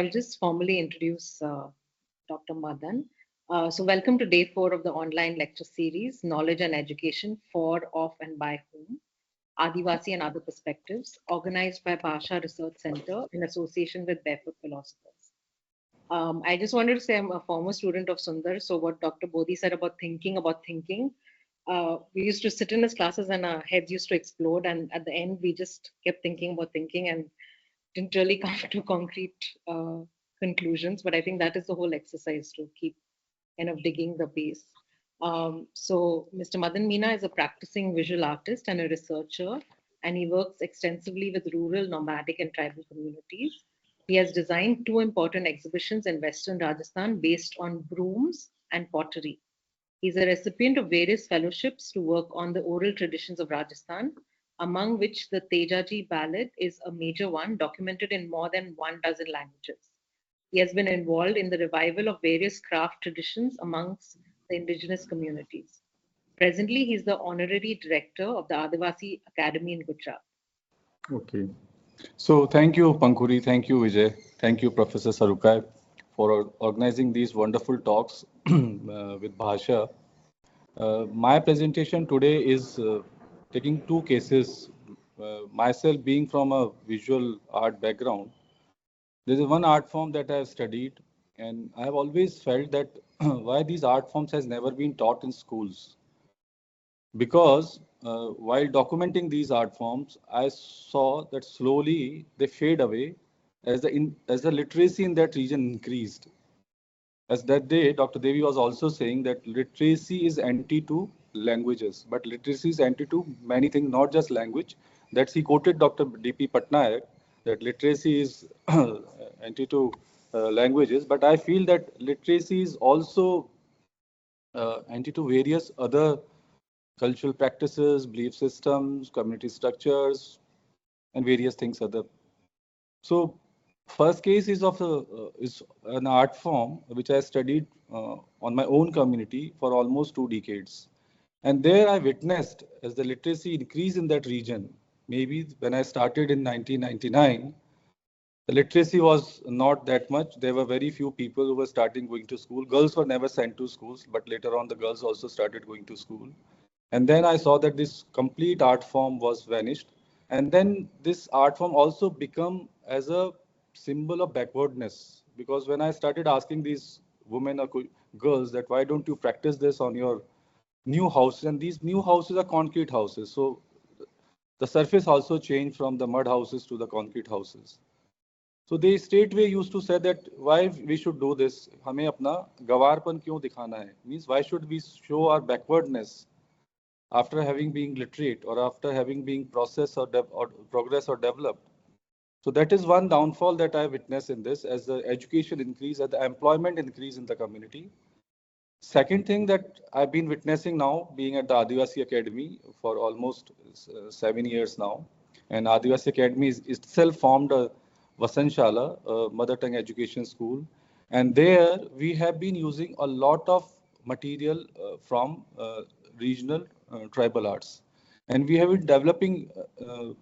I'll just formally introduce Dr. Madan. So welcome to day 4 of the online lecture series, Knowledge and Education for, of, and by whom, Adivasi and Other Perspectives, organized by Bhasha Research Center in association with Barefoot Philosophers. I just wanted to say I'm a former student of Sundar, so what Dr. Bodhi said about thinking, we used to sit in his classes and our heads used to explode, and at the end we just kept thinking about thinking and didn't really come to concrete conclusions, but I think that is the whole exercise to keep kind of digging the base. So Mr. Madan Meena is a practicing visual artist and a researcher, and he works extensively with rural, nomadic, and tribal communities. He has designed 2 important exhibitions in Western Rajasthan based on brooms and pottery. He's a recipient of various fellowships to work on the oral traditions of Rajasthan, among which the Tejaji ballad is a major one, documented in more than 1 dozen languages. He has been involved in the revival of various craft traditions amongst the indigenous communities. Presently, he is the honorary director of the Adivasi Academy in Gujarat. Okay. So thank you, Pankuri. Thank you, Vijay. Thank you, Professor Sarukai, for organizing these wonderful talks with Bhasha. My presentation today is taking 2 cases. Myself being from a visual art background, there is one art form that I have studied, and I have always felt that why these art forms has never been taught in schools. Because while documenting these art forms, I saw that slowly they fade away as the literacy in that region increased. As that day, Dr. Devi was also saying that literacy is anti to languages, but literacy is anti to many things, not just language. That's he quoted Dr. D.P. Patnaik that literacy is anti to languages, but I feel that literacy is also anti to various other cultural practices, belief systems, community structures, and various things other. So, first case is is an art form which I studied on my own community for almost 2 decades, and there I witnessed as the literacy increased in that region. Maybe when I started in 1999, the literacy was not that much. There were very few people who were starting going to school. Girls were never sent to schools, but later on the girls also started going to school. And then I saw that this complete art form was vanished. And then this art form also become as a symbol of backwardness. Because when I started asking these women or girls that why don't you practice this on your new houses, and these new houses are concrete houses. So the surface also changed from the mud houses to the concrete houses. So they straightway used to say that why we should do this? हमें अपना गवारपन क्यों दिखाना है? Means why should we show our backwardness after having been literate or after having been processed or progress or developed? So that is one downfall that I witness in this as the education increase, as the employment increase in the community. Second thing that I've been witnessing now, being at the Adivasi Academy for almost 7 years now, and Adivasi Academy is itself formed a Vasanshala, a mother tongue education school, and there we have been using a lot of material from regional tribal arts. And we have been developing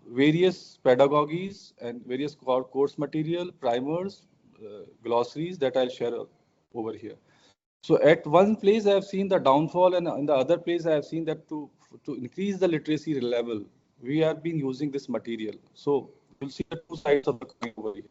various pedagogies and various course material, primers, glossaries that I'll share over here. So at one place I have seen the downfall, and in the other place I have seen that to increase the literacy level, we have been using this material. So you'll see the 2 sides of the coin over here.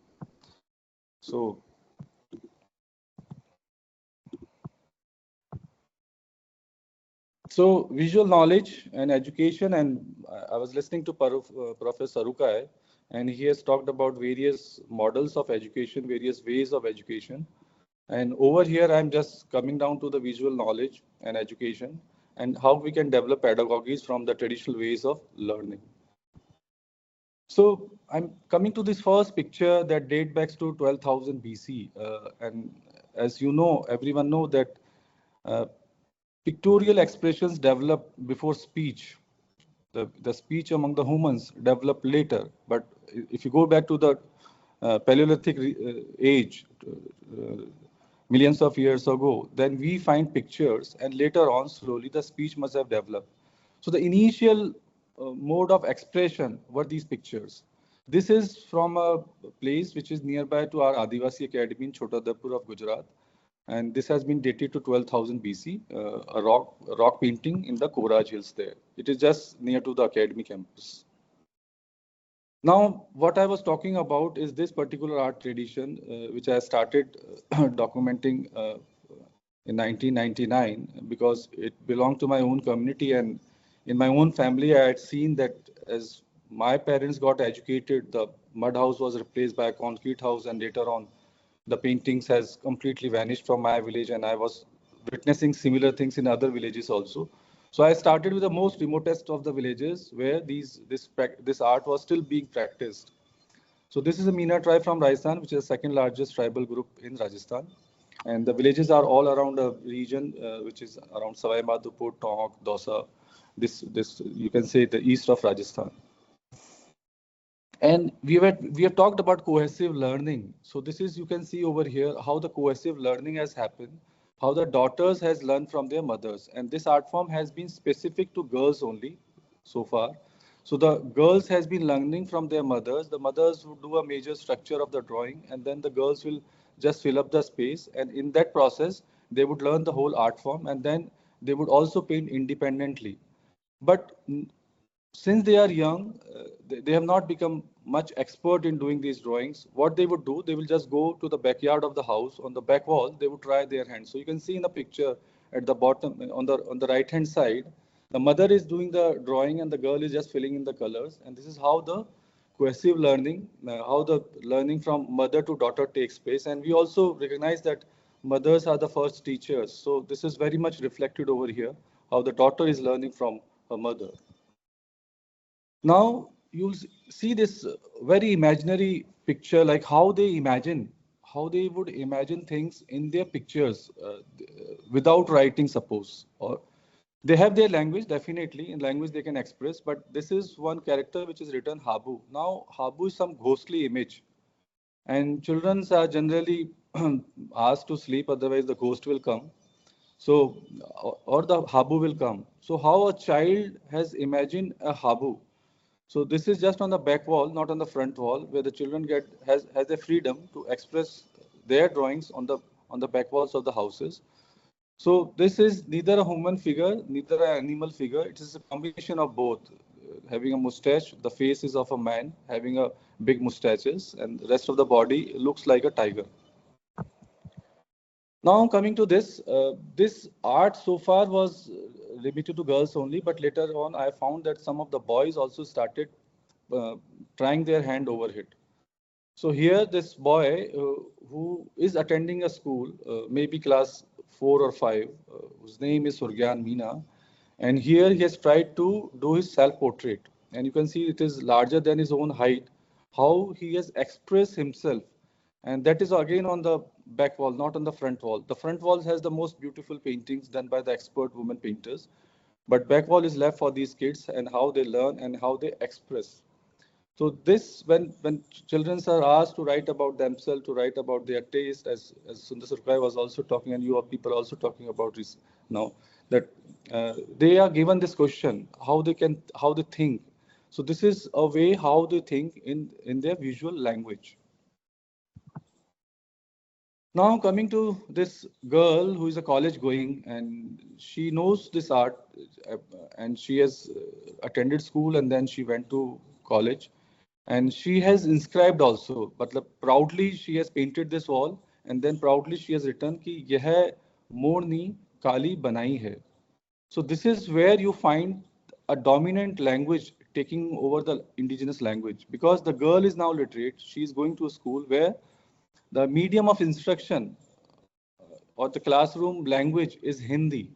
So visual knowledge and education, and I was listening to Professor Sarukai, and he has talked about various models of education, various ways of education. And over here, I'm just coming down to the visual knowledge and education and how we can develop pedagogies from the traditional ways of learning. So I'm coming to this first picture that dates back to 12,000 BC. And as you know, everyone know that pictorial expressions develop before speech. The speech among the humans developed later. But if you go back to the Paleolithic age, millions of years ago, then we find pictures, and later on, slowly, the speech must have developed. So the initial mode of expression were these pictures. This is from a place which is nearby to our Adivasi Academy in Chotadapur of Gujarat. And this has been dated to 12,000 BC, a rock painting in the Kovraj Hills there. It is just near to the academy campus. Now, what I was talking about is this particular art tradition, which I started documenting in 1999 because it belonged to my own community, and in my own family, I had seen that as my parents got educated, the mud house was replaced by a concrete house, and later on, the paintings has completely vanished from my village, and I was witnessing similar things in other villages also. So I started with the most remotest of the villages where this art was still being practiced. So this is a Meena tribe from Rajasthan, which is the second largest tribal group in Rajasthan. And the villages are all around a region which is around Savai Madhopur, Tonk, Dausa. This you can say the east of Rajasthan. And we have talked about cohesive learning. So this is, you can see over here how the cohesive learning has happened, how the daughters has learned from their mothers. And this art form has been specific to girls only so far. So the girls has been learning from their mothers. The mothers would do a major structure of the drawing, and then the girls will just fill up the space. And in that process, they would learn the whole art form, and then they would also paint independently. But since they are young, they have not become much expert in doing these drawings. What they would do, they will just go to the backyard of the house. On the back wall, they would try their hands. So you can see in the picture at the bottom, on the right hand side, the mother is doing the drawing and the girl is just filling in the colors. And this is how the cohesive learning, how the learning from mother to daughter takes place. And we also recognize that mothers are the first teachers. So this is very much reflected over here, how the daughter is learning from her mother. Now you'll see this very imaginary picture, like how they would imagine things in their pictures without writing, suppose. Or they have their language, definitely. In language they can express, but this is one character which is written Habu. Now, Habu is some ghostly image, and children are generally asked to sleep, otherwise the ghost will come. So, or the Habu will come. So, how a child has imagined a Habu? So this is just on the back wall, not on the front wall, where the children has a freedom to express their drawings on the back walls of the houses. So this is neither a human figure, neither an animal figure. It is a combination of both. Having a mustache, the face is of a man having a big mustaches, and the rest of the body looks like a tiger. Now coming to this, this art so far was limited to girls only, but later on I found that some of the boys also started uh, trying their hand over it. So here this boy who is attending a school, maybe class 4 or 5, whose name is Surgyan Meena, and here he has tried to do his self-portrait. And you can see it is larger than his own height, how he has expressed himself. And that is again on the back wall, not on the front wall. The front wall has the most beautiful paintings done by the expert women painters. But back wall is left for these kids and how they learn and how they express. So this, when children are asked to write about themselves, to write about their taste, as Sundar Sarkar was also talking, and you are people also talking about this now, that they are given this question, how they think. So this is a way how they think in their visual language. Now coming to this girl who is a college going, and she knows this art, uh, and she has attended school and then she went to college, and she has inscribed also, but proudly she has painted this wall, and then proudly she has written कि यह मोरनी काली बनाई है. So this is where you find a dominant language taking over the indigenous language, because the girl is now literate. She is going to a school where the medium of instruction or the classroom language is Hindi.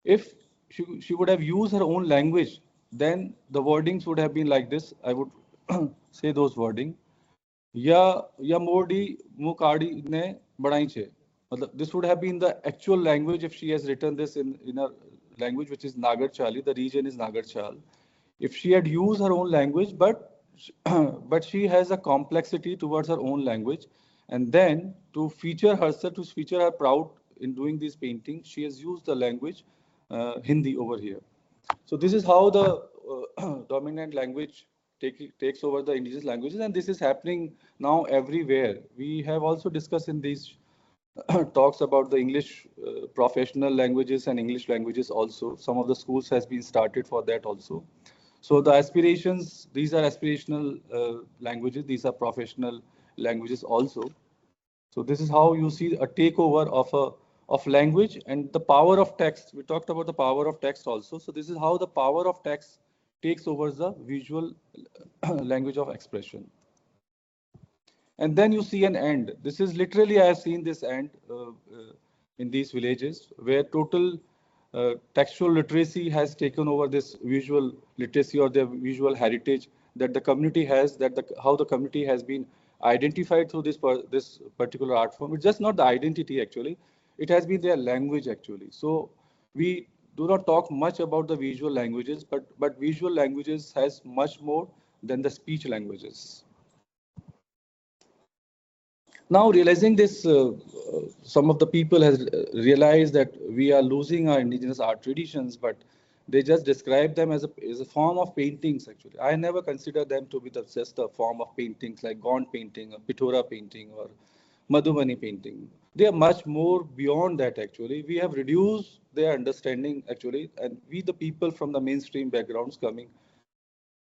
If she would have used her own language, then the wordings would have been like this. I would say those wording. या मोड़ी मुकाड़ी ने बढ़ाई छे. This would have been the actual language if she has written this in a language which is Nagarchali. The region is Nagarchal. If she had used her own language, but but she has a complexity towards her own language, and then to feature herself, to feature her proud in doing these paintings, she has used the language Hindi over here. So this is how the dominant language takes over the indigenous languages, and this is happening now everywhere. We have also discussed in these talks about the English professional languages and English languages also. Some of the schools has been started for that also. So the aspirations, these are aspirational languages, these are professional languages also. So this is how you see a takeover of language and the power of text. We talked about the power of text also. So this is how the power of text takes over the visual language of expression. And then you see an end. This is literally, I have seen this end in these villages where total textual literacy has taken over this visual literacy or the visual heritage that the community has, that how the community has been identified through this particular art form. It's just not the identity actually, it has been their language actually. So we do not talk much about the visual languages, but visual languages has much more than the speech languages. Now realizing this, some of the people has realized that we are losing our indigenous art traditions, but they just describe them as a form of paintings actually. I never consider them to be just a form of paintings like Gaunt painting or Pitora painting or Madhubani painting. They are much more beyond that actually. We have reduced their understanding actually, and we the people from the mainstream backgrounds coming,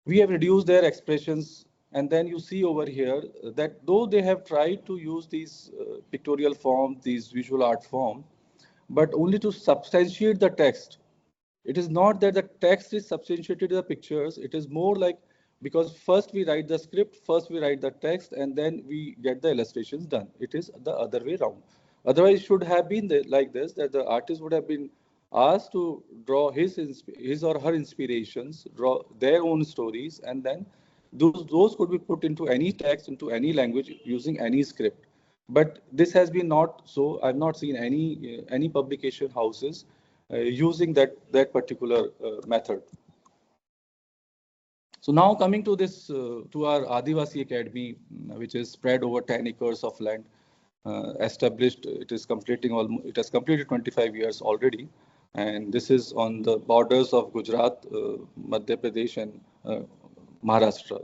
we have reduced their expressions. And then you see over here that though they have tried to use these pictorial forms, these visual art form, but only to substantiate the text. It is not that the text is substantiated in the pictures. It is more like, because first we write the script, first we write the text, and then we get the illustrations done. It is the other way around. Otherwise, it should have been like this, that the artist would have been asked to draw his or her inspirations, draw their own stories, and then those could be put into any text, into any language, using any script. But this has been not so. I've not seen any publication houses using that particular method. So now coming to this, to our Adivasi Academy, which is spread over 10 acres of land, established. It is completing it has completed 25 years already, and this is on the borders of Gujarat, Madhya Pradesh, and Maharashtra.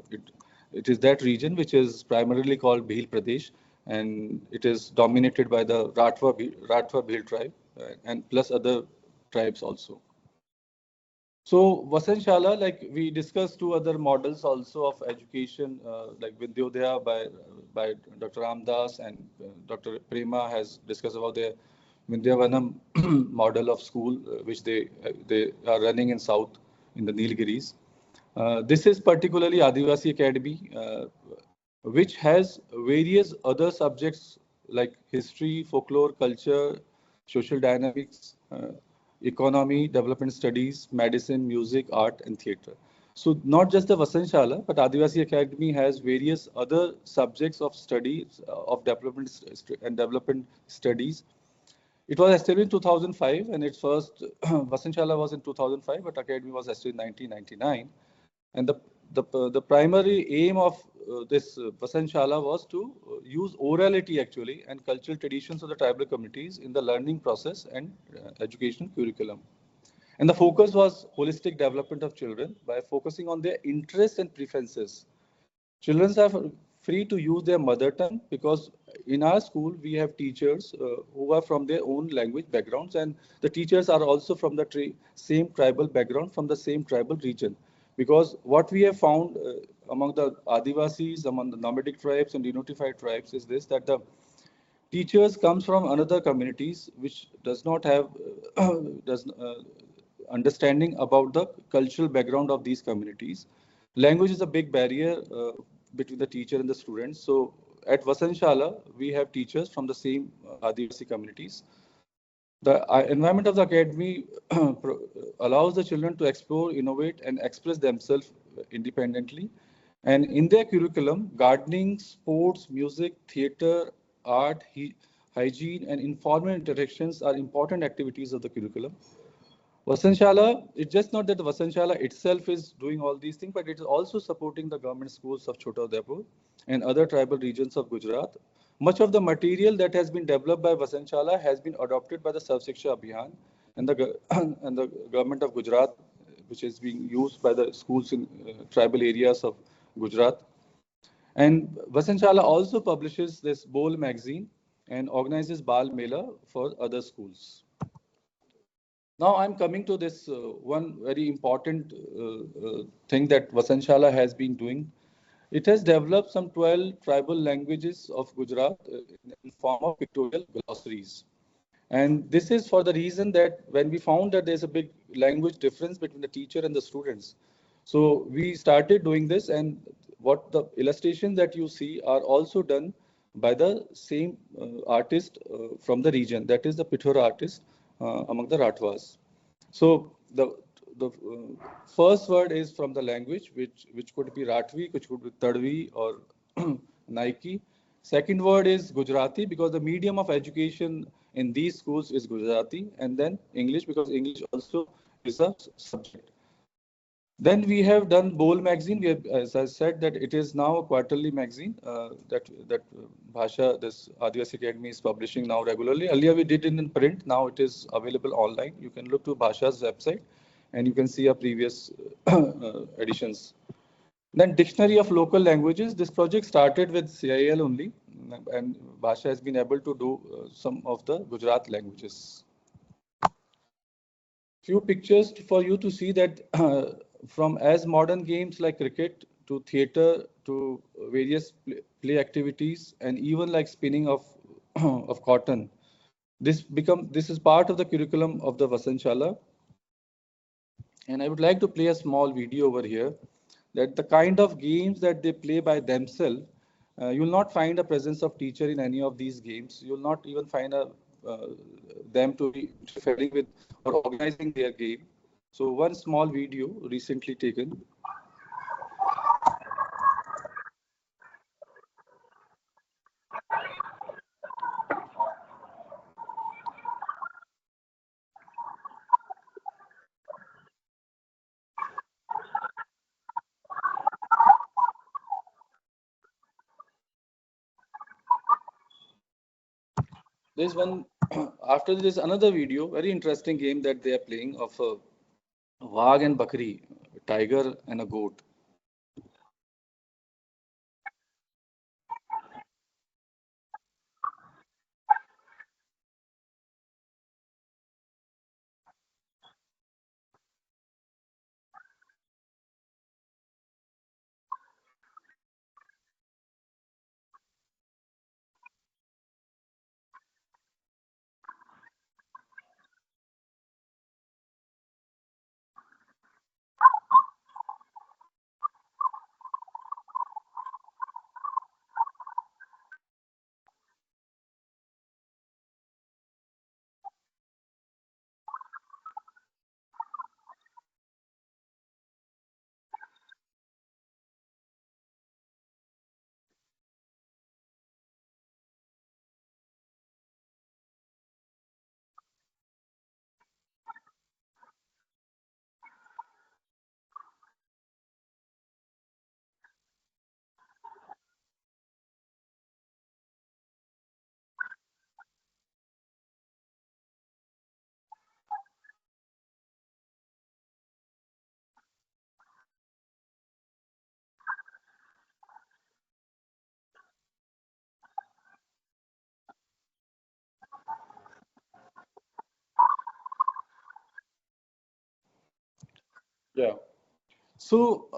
It is that region which is primarily called Bhil Pradesh, and it is dominated by the Ratwa Bhil tribe and plus other tribes also. So Vasanshala, like we discussed two other models also of education, like Vidyodaya by Dr. Ramdas, and Dr. Prema has discussed about the Vindhyavanam model of school, which they are running in South in the Nilgiris. This is particularly Adivasi Academy, which has various other subjects like history, folklore, culture, social dynamics, economy, development studies, medicine, music, art, and theatre. So not just the Vasanshala, but Adivasi Academy has various other subjects of studies of development studies. It was established in 2005, and its first Vasanshala was in 2005, but Academy was established in 1999. And the primary aim of this Vasanshala was to use orality actually and cultural traditions of the tribal communities in the learning process and educational curriculum. And the focus was holistic development of children by focusing on their interests and preferences. Children are free to use their mother tongue because in our school we have teachers who are from their own language backgrounds, and the teachers are also from the same tribal background, from the same tribal region. Because what we have found among the Adivasis, among the nomadic tribes and denotified tribes is this, that the teachers comes from another communities which does not have understanding about the cultural background of these communities. Language is a big barrier between the teacher and the students. So at Vasanshala, we have teachers from the same Adivasi communities. The environment of the academy allows the children to explore, innovate, and express themselves independently. And in their curriculum, gardening, sports, music, theatre, art, hygiene, and informal interactions are important activities of the curriculum. Vasanshala, it's just not that the Vasanshala itself is doing all these things, but it is also supporting the government schools of Chota Udeipur and other tribal regions of Gujarat. Much of the material that has been developed by Vasanshala has been adopted by the Sarv Shiksha Abhiyan and and the government of Gujarat, which is being used by the schools in tribal areas of Gujarat. And Vasanshala also publishes this Bol magazine and organizes Bal Mela for other schools. Now I'm coming to this one very important thing that Vasanshala has been doing. It has developed some 12 tribal languages of Gujarat in form of pictorial glossaries. And this is for the reason that when we found that there's a big language difference between the teacher and the students, so we started doing this, and what the illustrations that you see are also done by the same artist from the region, that is the Pithora artist among the Rathwas. So the first word is from the language, which could be Rathvi, which could be Tadvi or Nike. Second word is Gujarati because the medium of education in these schools is Gujarati, and then English because English also is a subject. Then we have done Bowl magazine. We have, as I said, that it is now a quarterly magazine that Bhasha, this Adivasi Academy, is publishing now regularly. Earlier we did it in print. Now it is available online. You can look to Bhasha's website, and you can see our previous editions. Then Dictionary of Local Languages. This project started with CIL only, and Bhasha has been able to do some of the Gujarat languages. Few pictures for you to see that from as modern games like cricket to theater to various play activities and even like spinning of of cotton, this is part of the curriculum of the Vasanshala. And I would like to play a small video over here that the kind of games that they play by themselves, you will not find a presence of teacher in any of these games. You will not even find uh, them to be interfering with or organizing their game. So one small video recently taken. There's one after this another video, very interesting game that they are playing of a Wag and Bakri, a tiger and a goat. Yeah. So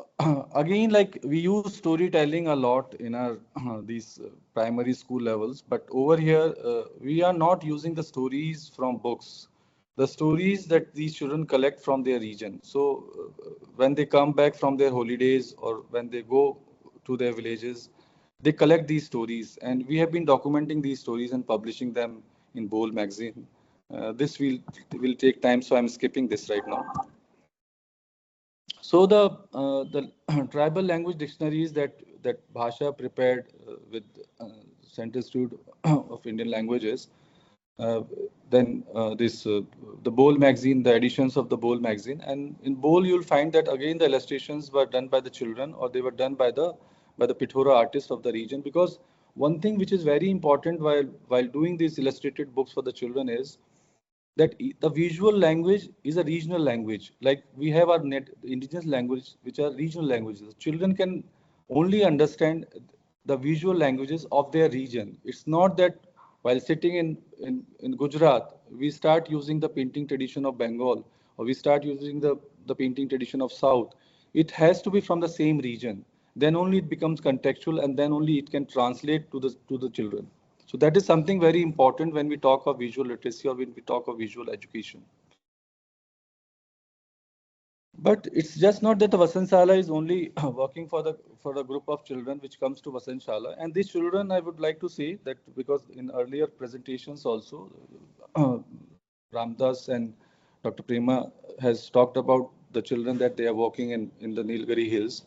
again, like we use storytelling a lot in our these primary school levels, but over here we are not using the stories from books, the stories that these children collect from their region. So when they come back from their holidays or when they go to their villages, they collect these stories, and we have been documenting these stories and publishing them in Bowl magazine. This will take time, so I'm skipping this right now. So the tribal language dictionaries that Bhasha prepared with Central Institute of Indian Languages, uh, then this the Bowl magazine, the editions of the Bowl magazine, and in Bowl you'll find that again the illustrations were done by the children or they were done by the Pithora artists of the region. Because one thing which is very important while doing these illustrated books for the children is that the visual language is a regional language. Like we have our indigenous language, which are regional languages. Children can only understand the visual languages of their region. It's not that while sitting in Gujarat, we start using the painting tradition of Bengal, or we start using the painting tradition of South. It has to be from the same region. Then only it becomes contextual, and then only it can translate to the children. So that is something very important when we talk of visual literacy or when we talk of visual education. But it's just not that the Vasanshala is only working for a group of children which comes to Vasanshala. And these children, I would like to say that because in earlier presentations also, Ramdas and Dr. Prema has talked about the children that they are working in the Nilgiri Hills.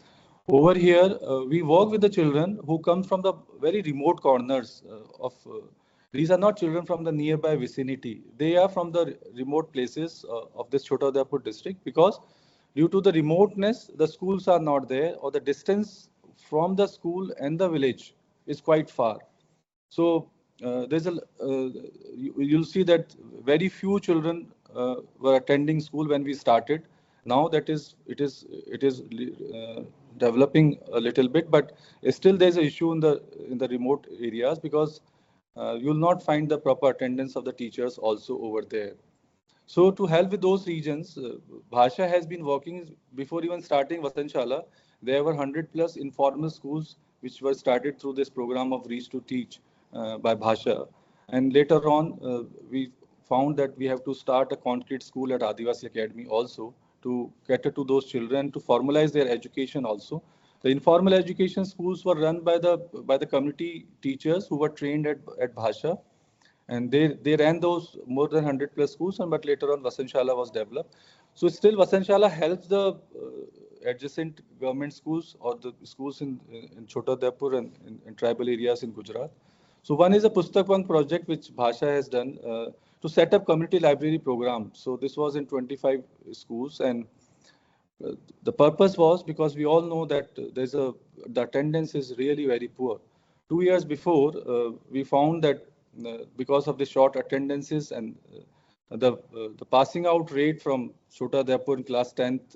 Over here, we work with the children who come from the very remote corners of. These are not children from the nearby vicinity. They are from the remote places of this Chota Udeipur district because due to the remoteness, the schools are not there, or the distance from the school and the village is quite far. So there's you'll see that very few children were attending school when we started. Now that it is developing a little bit, but still there's an issue in the remote areas because you'll not find the proper attendance of the teachers also over there. So to help with those regions, Bhasha has been working before even starting Vasanshala. There were 100 plus informal schools which were started through this program of Reach to Teach by Bhasha. And later on, we found that we have to start a concrete school at Adivasi Academy also to cater to those children, to formalize their education also. The informal education schools were run by the community teachers who were trained at Bhasha, and they ran those more than 100 plus schools, and but later on Vasanshala was developed. So still Vasanshala helps the adjacent government schools or the schools in Chota Udeipur and in tribal areas in Gujarat. So one is a Pustak Bank project which Bhasha has done to set up community library program. So this was in 25 schools, and the purpose was because we all know that the attendance is really very poor. 2 years before, we found that because of the short attendances and the passing out rate from Chota Udeipur in class 10th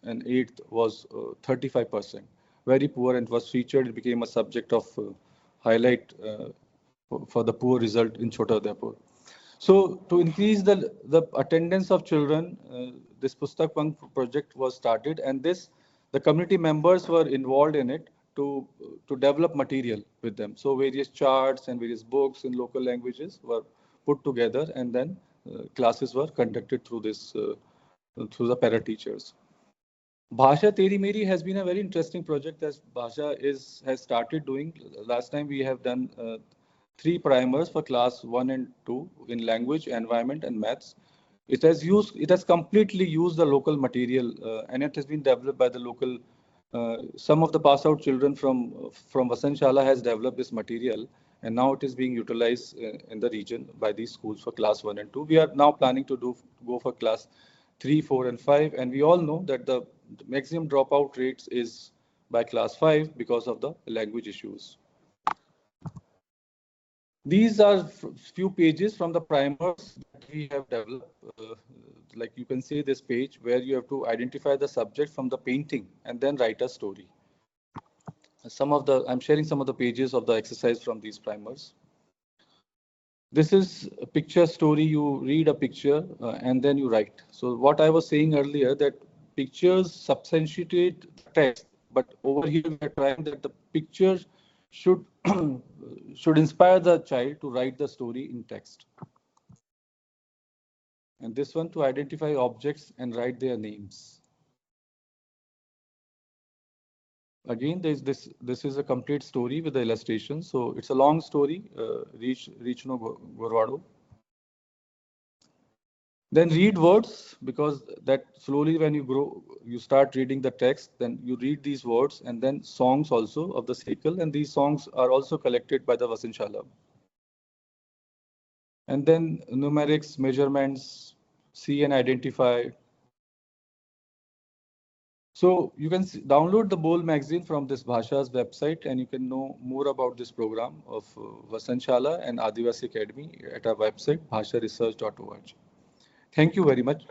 and 8th was 35%, very poor, and was featured. It became a subject of highlight for the poor result in Chota Udeipur. So to increase the attendance of children, this Pustak Bank project was started, and the community members were involved in it to develop material with them. So various charts and various books in local languages were put together, and then classes were conducted through the para teachers. Bhasha Teri Meri has been a very interesting project as Bhasha has started doing. Last time we have done 3 primers for class 1 and 2 in language, environment, and maths. It has completely used the local material, and it has been developed by the local. Some of the pass out children from Vasanshala has developed this material, and now it is being utilized in the region by these schools for class 1 and 2. We are now planning to go for class 3, 4, and 5, and we all know that the maximum dropout rates is by class 5 because of the language issues. These are few pages from the primers that we have developed. Like you can see this page where you have to identify the subject from the painting and then write a story. I'm sharing some of the pages of the exercise from these primers. This is a picture story. You read a picture and then you write. So what I was saying earlier, that pictures substantiate the text, but over here we are trying that the picture should should inspire the child to write the story in text. And this one to identify objects and write their names. Again, this is a complete story with the illustration. So it's a long story. Reach no Gorwado. Then read words, because that slowly when you grow, you start reading the text, then you read these words, and then songs also of the cycle, and these songs are also collected by the Vasanshala. And then numerics, measurements, see and identify. So you can download the Bowl magazine from this Bhasha's website, and you can know more about this program of Vasanshala and Adivasi Academy at our website, bhasharesearch.org. Thank you very much.